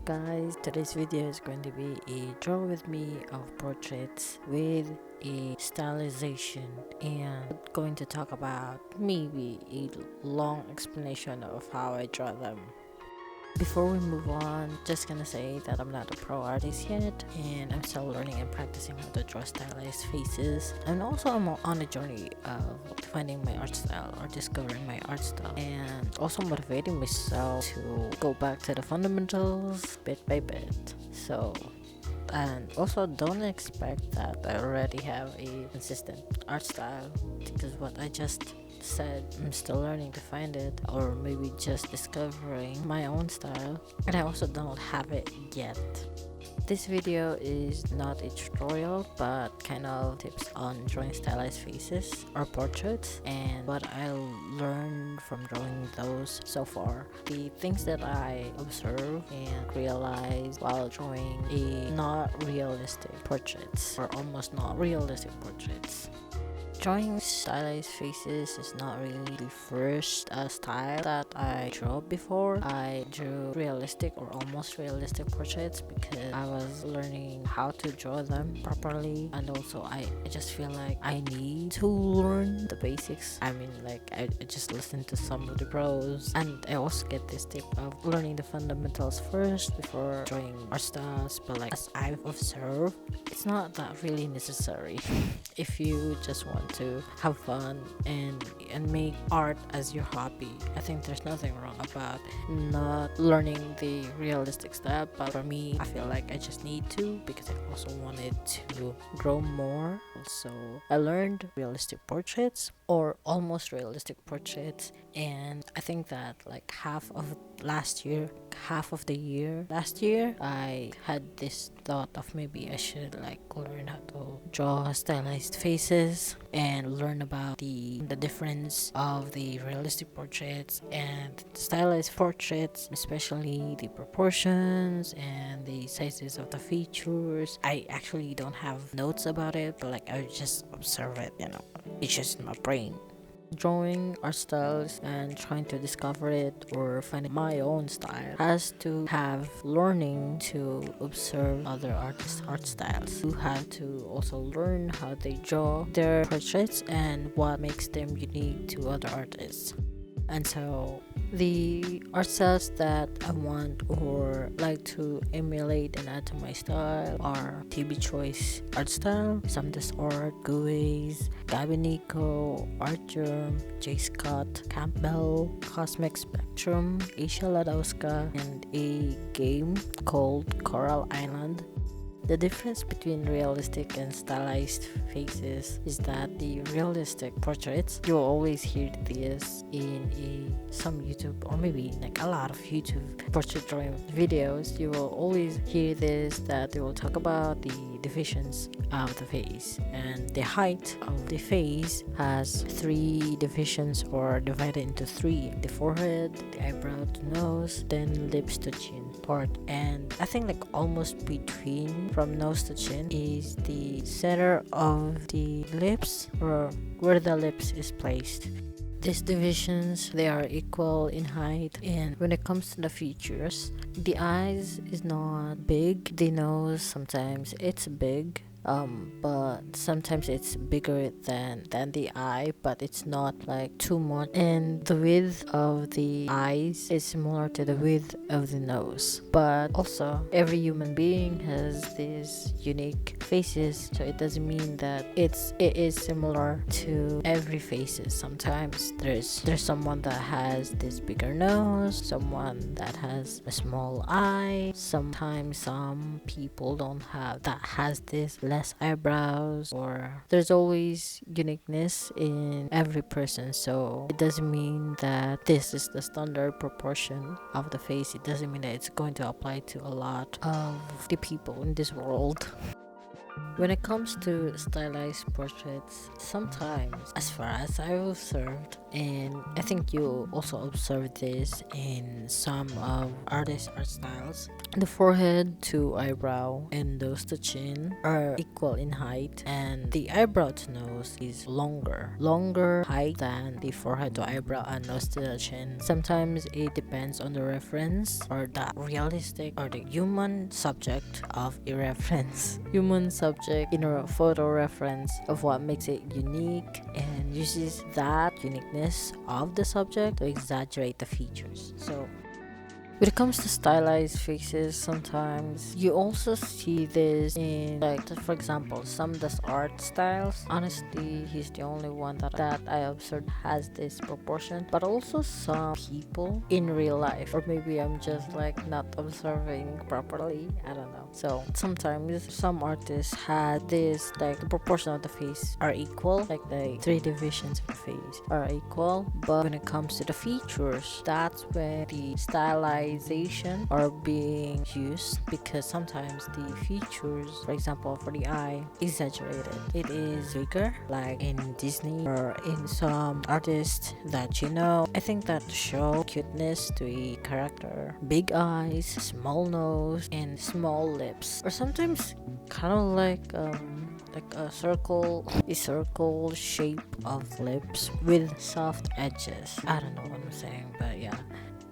guys, today's video is going to be a draw with me of portraits with a stylization, and I'm going to talk about maybe a long explanation of how I draw them. Before we move on, just gonna say that I'm not a pro artist yet, and I'm still learning and practicing how to draw stylized faces. And also I'm on a journey of finding my art style or discovering my art style, and also motivating myself to go back to the fundamentals bit by bit. And also don't expect that I already have a consistent art style, because what I just said, I'm still learning to find it, or maybe just discovering my own style, and I also don't have it yet. This video is not a tutorial, but kind of tips on drawing stylized faces or portraits and what I learned from drawing those so far. The things that I observe and realize while drawing a not realistic portraits or almost not realistic portraits. Drawing stylized faces is not really the first style that I drew before. I drew realistic or almost realistic portraits because I was learning how to draw them properly, and also I just feel like I need to learn the basics. I mean, like I just listen to some of the pros, and I also get this tip of learning the fundamentals first before drawing art styles. But like as I've observed, it's not that really necessary if you just want to have fun and make art as your hobby. I think there's nothing wrong about not learning the realistic style, but for me, I feel like I just need to, because I also wanted to grow more. So I learned realistic portraits or almost realistic portraits, and I think that like half of the year last year, I had this thought of maybe I should like learn how to draw stylized faces and learn about the difference of the realistic portraits and stylized portraits, especially the proportions and the sizes of the features. I actually don't have notes about it, but like I just observe it, it's just in my brain. Drawing art styles and trying to discover it or find my own style has to have learning to observe other artists' art styles. You have to also learn how they draw their portraits and what makes them unique to other artists. And so the art styles that I want or like to emulate and add to my style are TB Choice art style, Samdes Art, Guiz, Gabinico, Art Germ, J. Scott, Campbell, Cosmic Spectrum, Asia Ladowska, and a game called Coral Island. The difference between realistic and stylized faces is that the realistic portraits, you'll always hear this in some YouTube or maybe like a lot of YouTube portrait drawing videos. You will always hear this, that they will talk about the divisions of the face, and the height of the face has 3 divisions or divided into 3: the forehead, the eyebrow to nose, then lips to chin part. And I think like almost between from nose to chin is the center of the lips, or where the lips is placed. These divisions, they are equal in height, and when it comes to the features, the eyes is not big, the nose sometimes it's big, but sometimes it's bigger than the eye, but it's not like too much, and the width of the eyes is similar to the width of the nose. But also every human being has these unique faces, so it doesn't mean that it is similar to every faces. Sometimes there's someone that has this bigger nose, someone that has a small eye, sometimes some people don't have that, has this less eyebrows, or there's always uniqueness in every person. So it doesn't mean that this is the standard proportion of the face. It doesn't mean that it's going to apply to a lot of the people in this world. When it comes to stylized portraits, sometimes, as far as I've observed, And I think you also observe this in some of artists' art styles. The forehead to eyebrow and nose to chin are equal in height, and the eyebrow to nose is longer height than the forehead to eyebrow and nose to the chin. Sometimes it depends on the reference or the realistic or the human subject of a reference. Human subject in a photo reference of what makes it unique and uses that uniqueness of the subject to exaggerate the features. So when it comes to stylized faces, sometimes you also see this in, like, for example, some of the art styles. Honestly, he's the only one that I observed has this proportion, but also some people in real life, or maybe I'm just like not observing properly. I don't know. So sometimes some artists had this, like, the proportion of the face are equal, like the three divisions of the face are equal, but when it comes to the features, that's when the stylization are being used, because sometimes the features, for example, for the eye, exaggerated. It is bigger, like in Disney or in some artists that you know. I think that to show cuteness to a character, big eyes, small nose, and small lips, or sometimes kind of like a circle shape of lips with soft edges. I don't know what I'm saying, but yeah.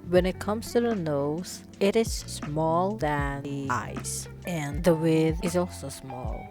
When it comes to the nose, it is small than the eyes, and the width is also small.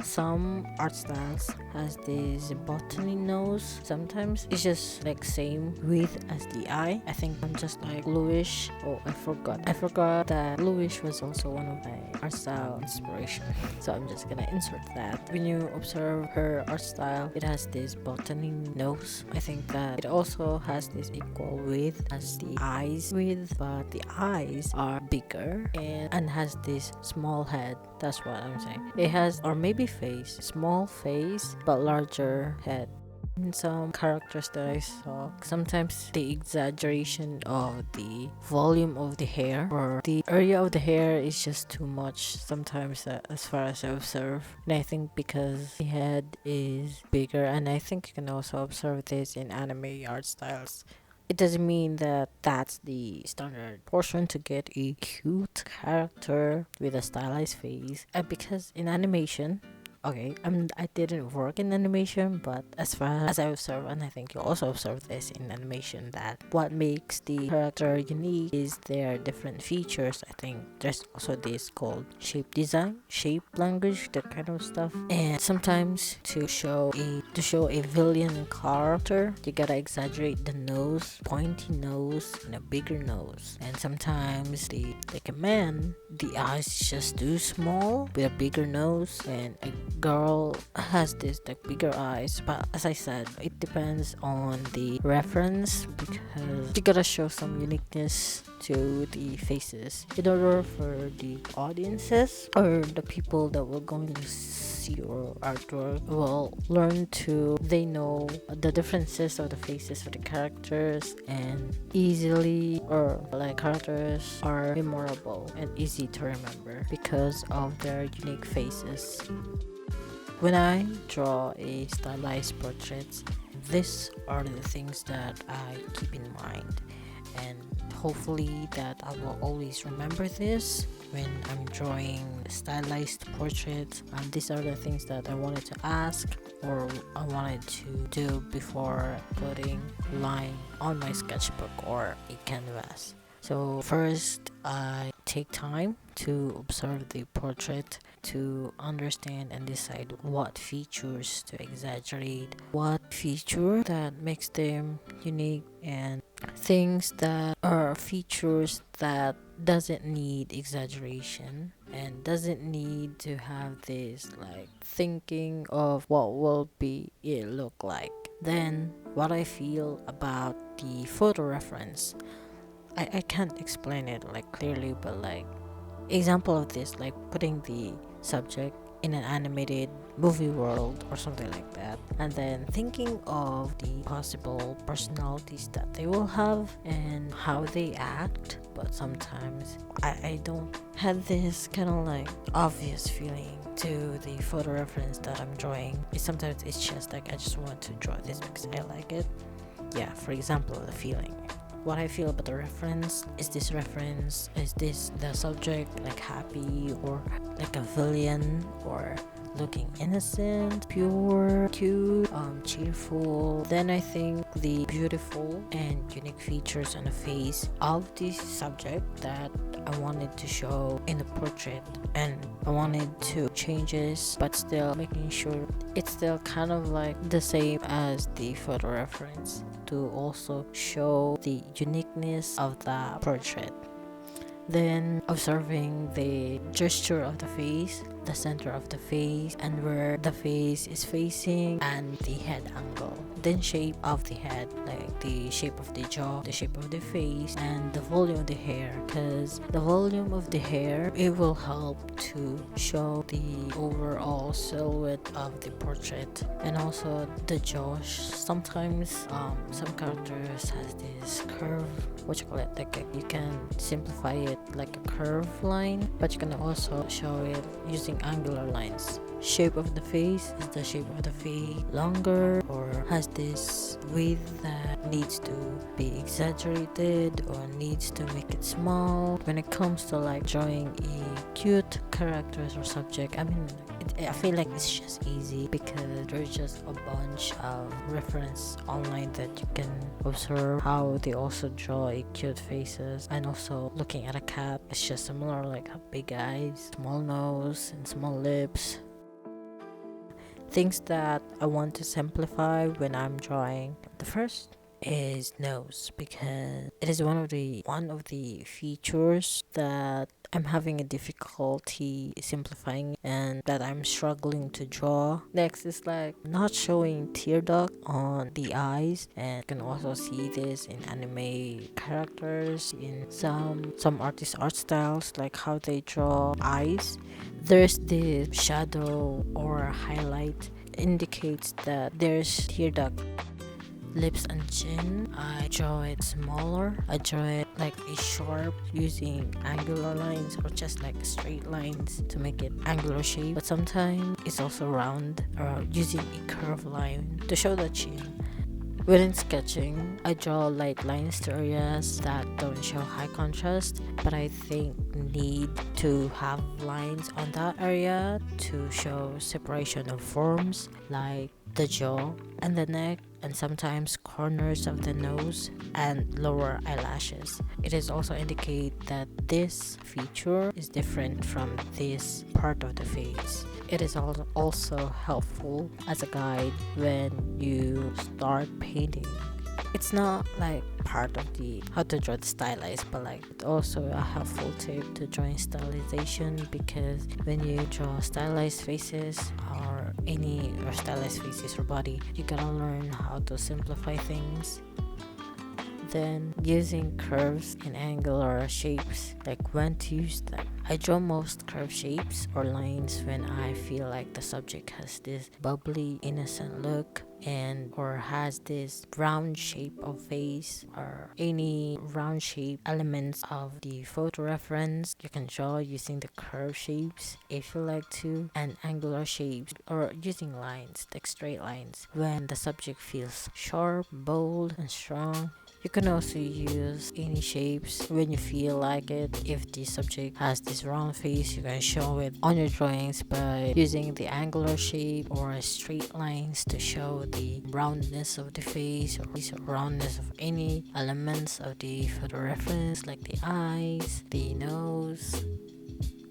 Some art styles has this botany nose. Sometimes it's just like same width as the eye. I think I'm just like bluish. Oh, I forgot that bluish was also one of my art style inspiration. So I'm just gonna insert that. When you observe her art style, it has this botany nose. I think that it also has this equal width as the eyes width, but the eyes are bigger and has this small head. That's what I'm saying. It has, or maybe face, small face but larger head. In some characters that I saw, sometimes the exaggeration of the volume of the hair or the area of the hair is just too much sometimes, as far as I observe. And I think because the head is bigger, and I think you can also observe this in anime art styles. It doesn't mean that that's the standard portion to get a cute character with a stylized face. And because in animation, okay, I didn't work in animation, but as far as I observe, and I think you also observe this in animation, that what makes the character unique is their different features. I think there's also this called shape design, shape language, that kind of stuff. And sometimes to show a villain character, you gotta exaggerate the nose, pointy nose, and a bigger nose. And sometimes like a man, the eyes is just too small with a bigger nose, and a girl has this like bigger eyes. But as I said, it depends on the reference, because you gotta show some uniqueness to the faces in order for the audiences or the people that were going to see your artwork will learn to, they know the differences of the faces of the characters, and easily, or like characters are memorable and easy to remember because of their unique faces. When I draw a stylized portraits, these are the things that I keep in mind, and hopefully that I will always remember this when I'm drawing stylized portraits. And these are the things that I wanted to ask, or I wanted to do before putting line on my sketchbook or a canvas. So first, I take time to observe the portrait, to understand and decide what features to exaggerate, what feature that makes them unique, and things that are features that doesn't need exaggeration and doesn't need to have this like thinking of what will be it look like. Then what I feel about the photo reference, I can't explain it like clearly, but like example of this, like putting the subject in an animated movie world or something like that, and then thinking of the possible personalities that they will have and how they act. But sometimes I don't have this kind of like obvious feeling to the photo reference that I'm drawing. Sometimes it's just like I just want to draw this because I like it. Yeah, for example, the feeling. What I feel about the reference. Is this reference? Is this the subject like happy or like a villain or looking innocent, pure, cute, cheerful? Then I think the beautiful and unique features on the face of this subject that I wanted to show in the portrait, and I wanted to changes but still making sure it's still kind of like the same as the photo reference to also show the uniqueness of the portrait. Then observing the gesture of the face, the center of the face, and where the face is facing, and the head angle. Then shape of the head, like the shape of the jaw, the shape of the face, and the volume of the hair. Because the volume of the hair, it will help to show the overall silhouette of the portrait. And also the jaw. Sometimes some characters has this curve, what you call it, like you can simplify it like a curve line, but you can also show it using angular lines. Shape of the face, is the shape of the face longer or has this width that needs to be exaggerated or needs to make it small? When it comes to like drawing a cute characters or subject, I mean, I feel like it's just easy because there's just a bunch of reference online that you can observe how they also draw a cute faces. And also looking at a cat, it's just similar, like big eyes, small nose, and small lips. Things that I want to simplify when I'm drawing. The first is nose, because it is one of the features that I'm having a difficulty simplifying and that I'm struggling to draw. Next is like not showing tear duct on the eyes, and you can also see this in anime characters, in some artist art styles, like how they draw eyes. There's this shadow or highlight indicates that there's tear duct. Lips and chin, I draw it smaller. I draw it like a sharp using angular lines or just like straight lines to make it angular shape. But sometimes it's also round or using a curved line to show the chin. When sketching, I draw light lines to areas that don't show high contrast, but I think need to have lines on that area to show separation of forms, like the jaw and the neck, and sometimes corners of the nose and lower eyelashes. It is also indicate that this feature is different from this part of the face. It is also helpful as a guide when you start painting. It's not like part of the how to draw the stylized, but like it's also a helpful tip to drawing stylization, because when you draw stylized faces or stylized faces or body, you gotta learn how to simplify things. Then using curves and angular shapes, like when to use them. I draw most curved shapes or lines when I feel like the subject has this bubbly, innocent look, and or has this round shape of face or any round shape elements of the photo reference. You can draw using the curved shapes if you like to, and angular shapes or using lines like straight lines when the subject feels sharp, bold, and strong. You can also use any shapes when you feel like it. If the subject has this round face, you can show it on your drawings by using the angular shape or straight lines to show the roundness of the face or roundness of any elements of the photo reference, like the eyes, the nose.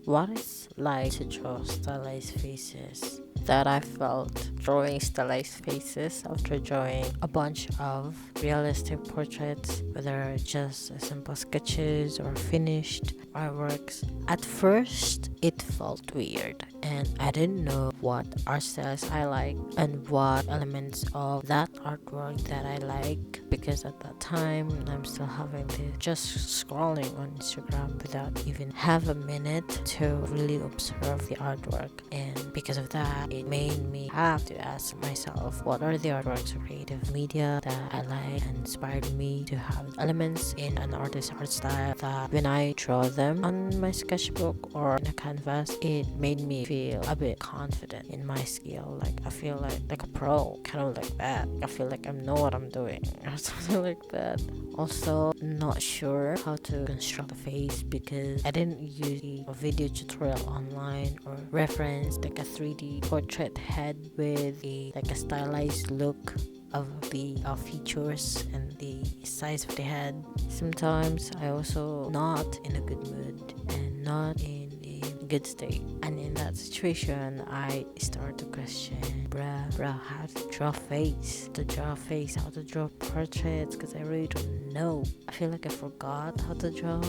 What it's like to draw stylized faces? That I felt drawing stylized faces after drawing a bunch of realistic portraits, whether just simple sketches or finished artworks. At first, it felt weird, and I didn't know what art styles I like and what elements of that artwork that I like, because at that time I'm still having this just scrolling on Instagram without even have a minute to really observe the artwork, and because of that it made me have to to ask myself, what are the artworks or creative media that I like and inspired me to have elements in an artist's art style that when I draw them on my sketchbook or in a canvas, it made me feel a bit confident in my skill. Like I feel like a pro, kind of like that. I feel like I know what I'm doing or something like that. Also, not sure how to construct a face because I didn't use a video tutorial online or reference like a 3D portrait head with a stylized look of the features and the size of the head. Sometimes I also not in a good mood and not in a good state, and in that situation I start to question, bruh, how to draw face, how to draw portraits, because I really don't know. I feel like I forgot how to draw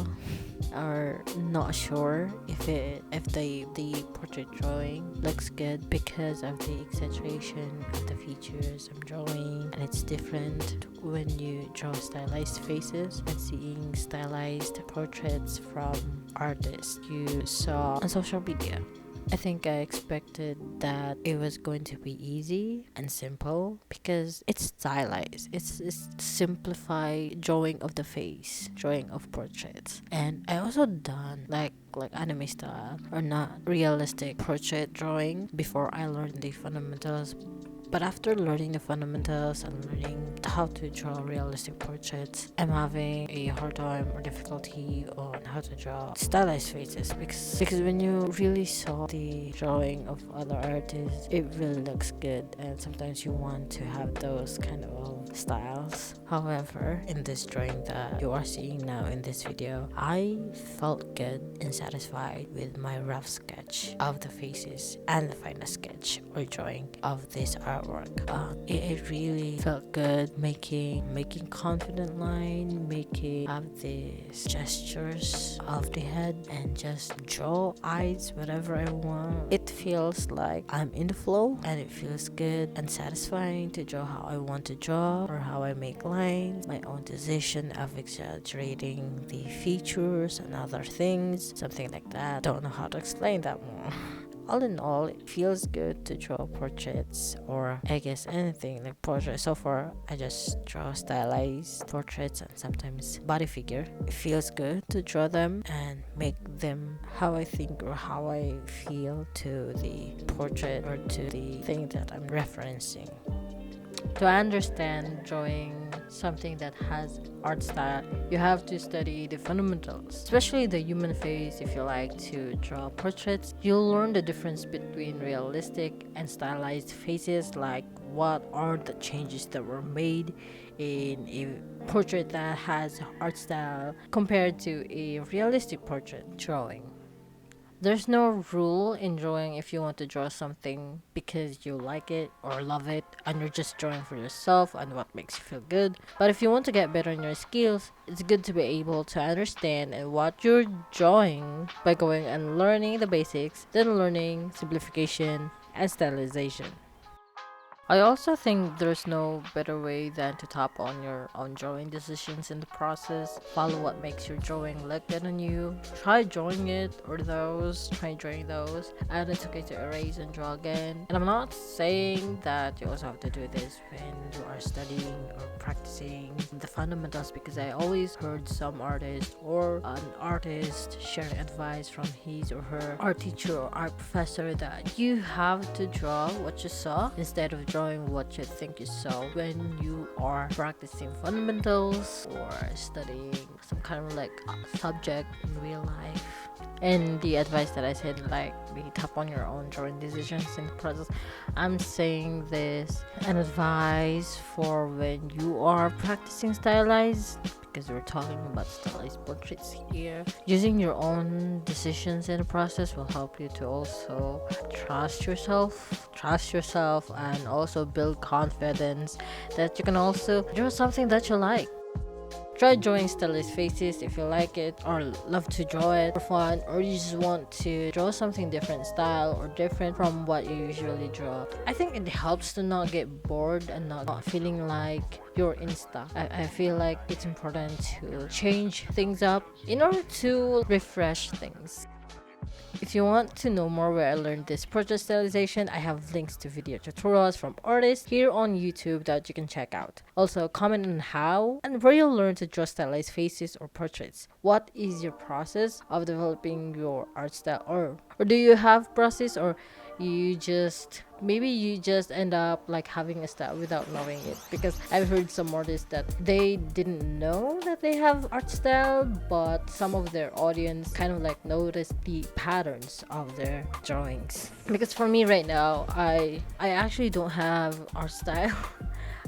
or not sure if the portrait drawing looks good because of the exaggeration of the features I'm drawing, and it's different when you draw stylized faces and seeing stylized portraits from artists you saw on social media. I think I expected that it was going to be easy and simple because it's stylized. It's simplified drawing of the face, drawing of portraits. And I also done like anime style or not realistic portrait drawing before I learned the fundamentals. But after learning the fundamentals and learning how to draw realistic portraits, I'm having a hard time or difficulty on how to draw stylized faces because when you really saw the drawing of other artists, it really looks good, and sometimes you want to have those kind of styles. However, in this drawing that you are seeing now in this video, I felt good and satisfied with my rough sketch of the faces and the final sketch or drawing of this artwork. It really felt good making confident line, making have these gestures of the head and just draw eyes whatever I want. It feels like I'm in the flow, and it feels good and satisfying to draw how I want to draw or how I make lines, my own decision of exaggerating the features and other things, something like that. Don't know how to explain that more. All in all, it feels good to draw portraits, or I guess anything like portraits. So far, I just draw stylized portraits and sometimes body figure. It feels good to draw them and make them how I think or how I feel to the portrait or to the thing that I'm referencing. To understand drawing something that has art style, you have to study the fundamentals, especially the human face. If you like to draw portraits, you'll learn the difference between realistic and stylized faces, like what are the changes that were made in a portrait that has art style compared to a realistic portrait drawing. There's no rule in drawing if you want to draw something because you like it or love it and you're just drawing for yourself and what makes you feel good. But if you want to get better in your skills, it's good to be able to understand and what you're drawing by going and learning the basics, then learning simplification and stylization. I also think there's no better way than to tap on your own drawing decisions in the process. Follow what makes your drawing look good on you. Try drawing it or those, try drawing those, and it's okay to erase and draw again. And I'm not saying that you also have to do this when you are studying or practicing the fundamentals, because I always heard some artist or an artist sharing advice from his or her art teacher or art professor that you have to draw what you saw instead of drawing what you think you saw when you are practicing fundamentals or studying some kind of like subject in real life. And the advice that I said, like, be tap on your own drawing decisions in the process, I'm saying this an advice for when you are practicing stylized, because we're talking about stylized portraits here. Using your own decisions in the process will help you to also trust yourself and also build confidence that you can also draw something that you like. Try drawing stylized faces if you like it or love to draw it for fun, or you just want to draw something different style or different from what you usually draw. I think it helps to not get bored and not feeling like you're in stuck. I feel like it's important to change things up in order to refresh things. If you want to know more where I learned this portrait stylization, I have links to video tutorials from artists here on YouTube that you can check out. Also, comment on how and where you'll learn to draw stylized faces or portraits. What is your process of developing your art style, or do you have process, or maybe you just end up like having a style without knowing it? Because I've heard some artists that they didn't know that they have art style, but some of their audience kind of like noticed the patterns of their drawings. Because for me right now, I actually don't have art style.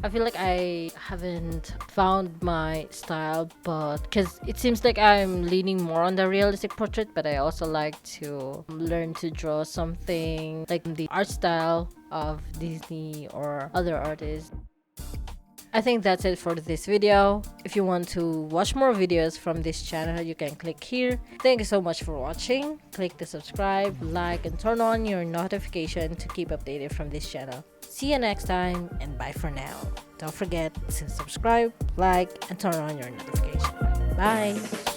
I feel like I haven't found my style, but because it seems like I'm leaning more on the realistic portrait, but I also like to learn to draw something like the art style of Disney or other artists. I think that's it for this video. If you want to watch more videos from this channel, you can click here. Thank you so much for watching. Click the subscribe, like, and turn on your notification to keep updated from this channel. See you next time, and bye for now. Don't forget to subscribe, like, and turn on your notification. Bye!